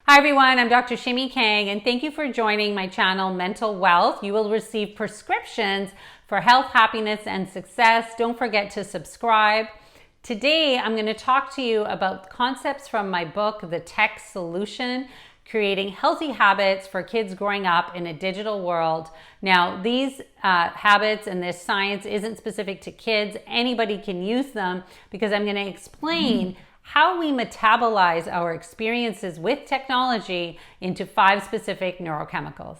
Hi everyone, I'm Dr. Shimi Kang, and thank you for joining my channel, Mental Wealth. You will receive prescriptions for health, happiness, and success. Don't forget to subscribe. Today, I'm going to talk to you about concepts from my book, The Tech Solution, Creating Healthy Habits for Kids Growing Up in a Digital World. Now, these habits and this science isn't specific to kids. Anybody can use them because I'm going to explain how we metabolize our experiences with technology into 5 specific neurochemicals.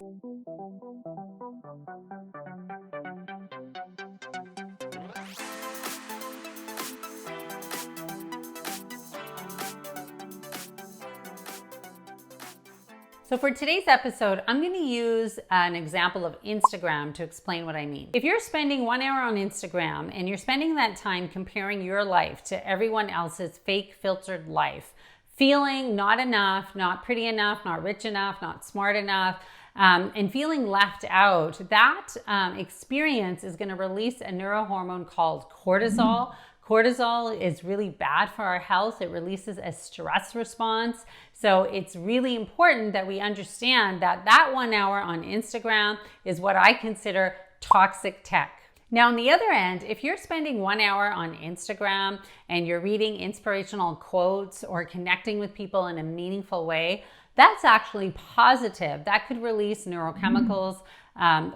So for today's episode, I'm going to use an example of Instagram to explain what I mean. If you're spending 1 hour on Instagram and you're spending that time comparing your life to everyone else's fake filtered life, feeling not enough, not pretty enough, not rich enough, not smart enough, and feeling left out, that experience is going to release a neurohormone called cortisol. Cortisol is really bad for our health. It releases a stress response. So it's really important that we understand that that 1 hour on Instagram is what I consider toxic tech. Now, on the other end, if you're spending 1 hour on Instagram and you're reading inspirational quotes or connecting with people in a meaningful way, that's actually positive. That could release neurochemicals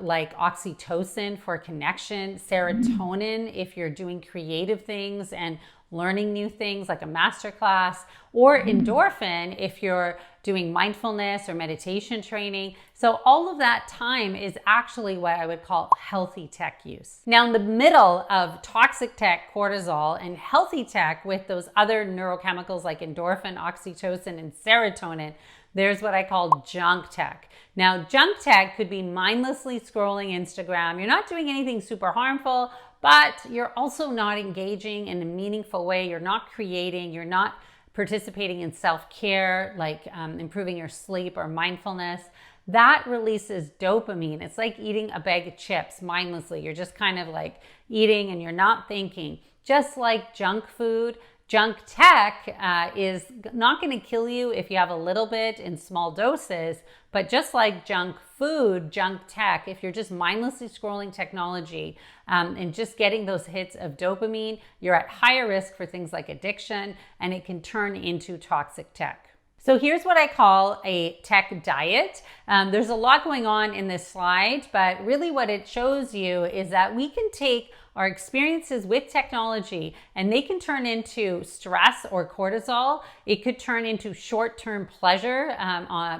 like oxytocin for connection, serotonin if you're doing creative things and learning new things like a masterclass, or endorphin if you're doing mindfulness or meditation training. So all of that time is actually what I would call healthy tech use. Now, in the middle of toxic tech, cortisol, and healthy tech with those other neurochemicals like endorphin, oxytocin, and serotonin, there's what I call junk tech. Now, junk tech could be mindlessly scrolling Instagram. You're not doing anything super harmful, but you're also not engaging in a meaningful way. You're not creating, you're not participating in self-care, like improving your sleep or mindfulness. That releases dopamine. It's like eating a bag of chips mindlessly. You're just kind of like eating and you're not thinking. Just like junk food, junk tech is not going to kill you if you have a little bit in small doses, but just like junk food, junk tech, if you're just mindlessly scrolling technology and just getting those hits of dopamine, you're at higher risk for things like addiction, and it can turn into toxic tech. So here's what I call a tech diet. There's a lot going on in this slide, but really what it shows you is that we can take our experiences with technology and they can turn into stress or cortisol. It could turn into short-term pleasure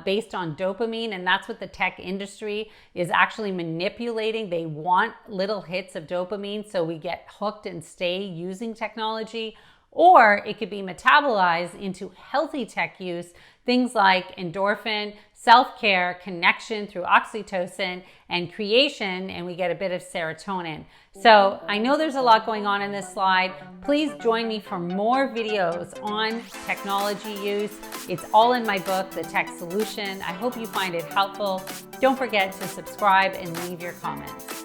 based on dopamine, and that's what the tech industry is actually manipulating. They want little hits of dopamine so we get hooked and stay using technology. Or it could be metabolized into healthy tech use, things like endorphin, self-care, connection through oxytocin, and creation, and we get a bit of serotonin. So I know there's a lot going on in this slide. Please join me for more videos on technology use. It's all in my book, The Tech Solution. I hope you find it helpful. Don't forget to subscribe and leave your comments.